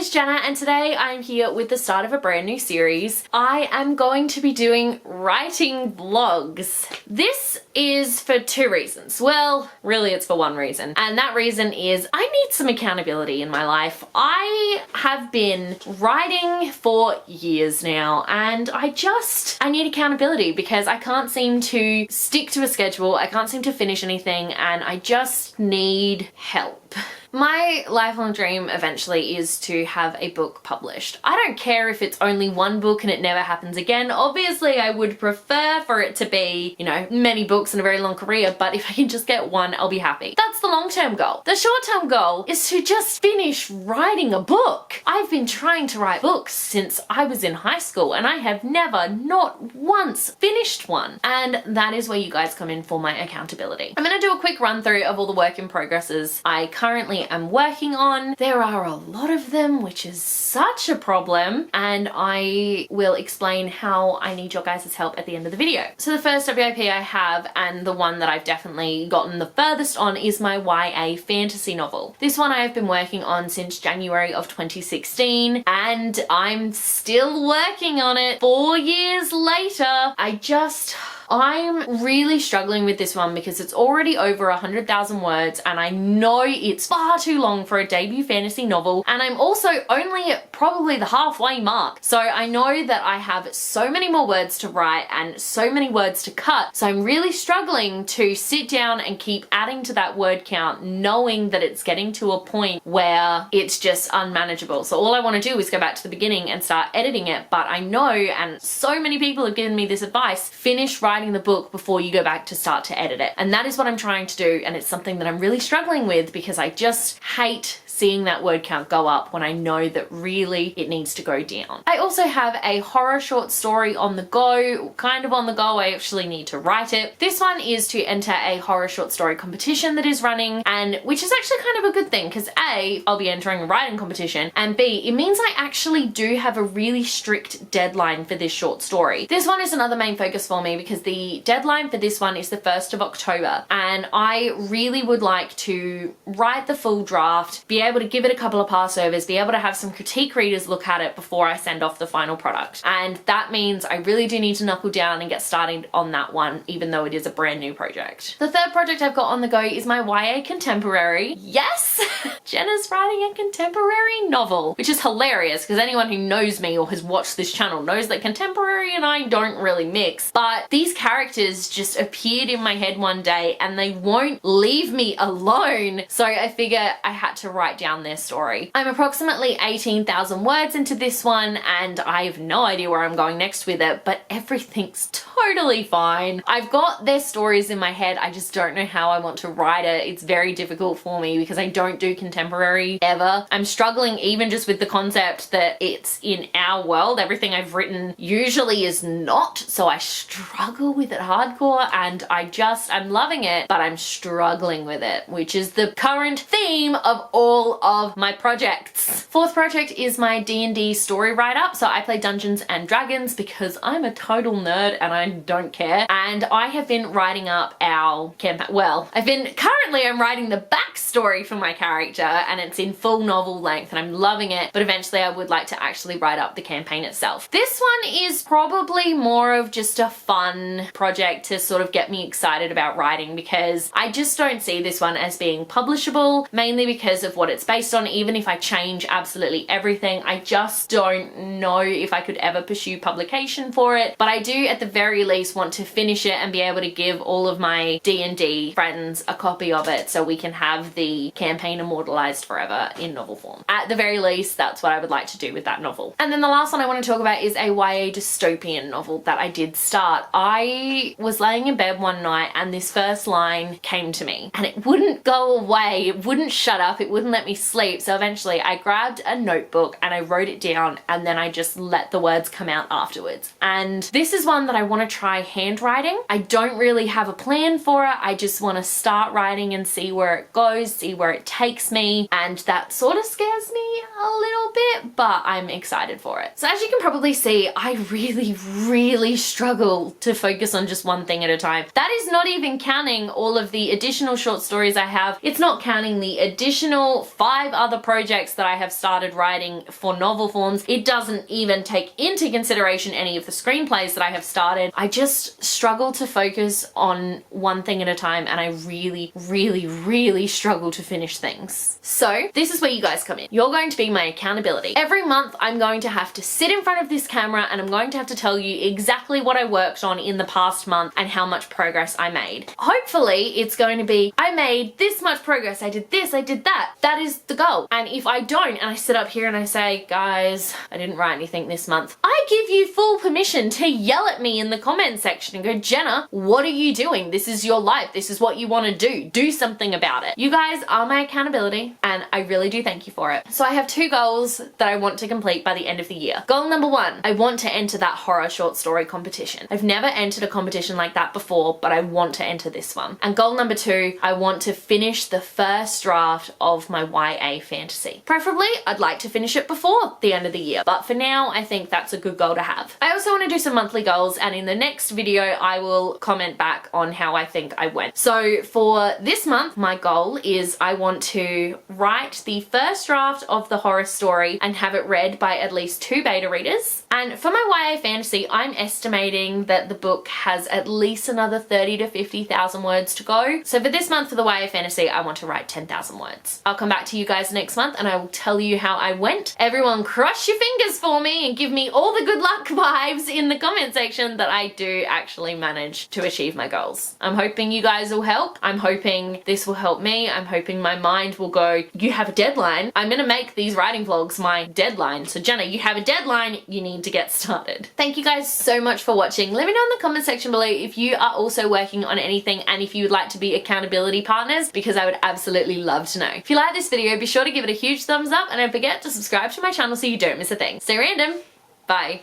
is Jenna and today I'm here with the start of a brand new series. I am going to be doing writing vlogs. This is for two reasons. Well, really it's for one reason, and that reason is I need some accountability in my life. I have been writing for years now and I need accountability because I can't seem to stick to a schedule. I can't seem to finish anything and I just need help. My lifelong dream eventually is to have a book published. I don't care if it's only one book and it never happens again. Obviously, I would prefer for it to be, you know, many books and a very long career, but if I can just get one, I'll be happy. That's the long-term goal. The short-term goal is to just finish writing a book. I've been trying to write books since I was in high school and I have never, not once, finished one. And that is where you guys come in for my accountability. I'm gonna do a quick run through of all the work in progresses I currently am working on. There are a lot of them, which is such a problem, and I will explain how I need your guys' help at the end of the video. So the first WIP I have, and the one that I've definitely gotten the furthest on, is my YA fantasy novel. This one I have been working on since January of 2016, and I'm still working on it 4 years later. I'm really struggling with this one because it's already over 100,000 words and I know it's far too long for a debut fantasy novel, and I'm also only at probably the halfway mark. So I know that I have so many more words to write and so many words to cut. So I'm really struggling to sit down and keep adding to that word count, knowing that it's getting to a point where it's just unmanageable. So all I want to do is go back to the beginning and start editing it. But I know, and so many people have given me this advice, finish writing the book before you go back to start to edit it. And that is what I'm trying to do, and it's something that I'm really struggling with because I just hate seeing that word count go up when I know that really it needs to go down. I also have a horror short story on the go, kind of on the go. I actually need to write it. This one is to enter a horror short story competition that is running, and which is actually kind of a good thing because A, I'll be entering a writing competition, and B, it means I actually do have a really strict deadline for this short story. This one is another main focus for me because the deadline for this one is the 1st of October, and I really would like to write the full draft, be able to give it a couple of passovers, be able to have some critique readers look at it before I send off the final product. And that means I really do need to knuckle down and get started on that one, even though it is a brand new project. The third project I've got on the go is my YA contemporary. Yes! Jenna's writing a contemporary novel, which is hilarious because anyone who knows me or has watched this channel knows that contemporary and I don't really mix. But these characters just appeared in my head one day and they won't leave me alone. So I figure I had to write down their story. I'm approximately 18,000 words into this one and I have no idea where I'm going next with it, but everything's totally fine. I've got their stories in my head, I just don't know how I want to write it. It's very difficult for me because I don't do contemporary ever. I'm struggling even just with the concept that it's in our world. Everything I've written usually is not, so I struggle with it hardcore, and I'm loving it, but I'm struggling with it, which is the current theme of all of my projects. Fourth project is my D&D story write-up. So I play Dungeons and Dragons because I'm a total nerd and I don't care. And I have been writing up our campaign. Well, I'm writing the backstory for my character and it's in full novel length and I'm loving it, but eventually I would like to actually write up the campaign itself. This one is probably more of just a fun project to sort of get me excited about writing because I just don't see this one as being publishable, mainly because of what it's based on. Even if I change absolutely everything, I just don't know if I could ever pursue publication for it. But I do at the very least want to finish it and be able to give all of my D&D friends a copy of it so we can have the campaign immortalized forever in novel form. At the very least, that's what I would like to do with that novel. And then the last one I want to talk about is a YA dystopian novel that I did start. I was laying in bed one night and this first line came to me and it wouldn't go away, it wouldn't shut up, it wouldn't let me sleep. So eventually I grabbed a notebook and I wrote it down and then I just let the words come out afterwards. And this is one that I want to try handwriting. I don't really have a plan for it. I just want to start writing and see where it goes, see where it takes me. And that sort of scares me a little bit, but I'm excited for it. So as you can probably see, I really struggle to focus on just one thing at a time. That is not even counting all of the additional short stories I have. It's not counting the additional 5 other projects that I have started writing for novel forms. It doesn't even take into consideration any of the screenplays that I have started. I just struggle to focus on one thing at a time, and I really struggle to finish things. So this is where you guys come in. You're going to be my accountability. Every month I'm going to have to sit in front of this camera and I'm going to have to tell you exactly what I worked on in the past month and how much progress I made. Hopefully it's going to be, I made this much progress, I did this, I did that. That is the goal. And if I don't, and I sit up here and I say, guys, I didn't write anything this month, I give you full permission to yell at me in the comment section and go, Jenna, what are you doing? This is your life. This is what you want to do. Do something about it. You guys are my accountability and I really do thank you for it. So I have 2 goals that I want to complete by the end of the year. Goal number 1, I want to enter that horror short story competition. I've never entered a competition like that before, but I want to enter this one. And goal number 2, I want to finish the first draft of my YA fantasy. Preferably, I'd like to finish it before the end of the year, but for now, I think that's a good goal to have. I also want to do some monthly goals, and in the next video, I will comment back on how I think I went. So for this month, my goal is I want to write the first draft of the horror story and have it read by at least 2 beta readers. And for my YA fantasy, I'm estimating that the book has at least another 30 to 50,000 words to go. So for this month for the YA fantasy, I want to write 10,000 words. I'll come back to you guys next month and I will tell you how I went. Everyone cross your fingers for me and give me all the good luck vibes in the comment section that I do actually manage to achieve my goals. I'm hoping you guys will help. I'm hoping this will help me. I'm hoping my mind will go, you have a deadline. I'm gonna make these writing vlogs my deadline. So Jenna, you have a deadline, you need to get started. Thank you guys so much for watching. Let me know in the comment section below if you are also working on anything and if you would like to be accountability partners, because I would absolutely love to know. If you like this video, be sure to give it a huge thumbs up and don't forget to subscribe to my channel so you don't miss a thing. Stay random. Bye.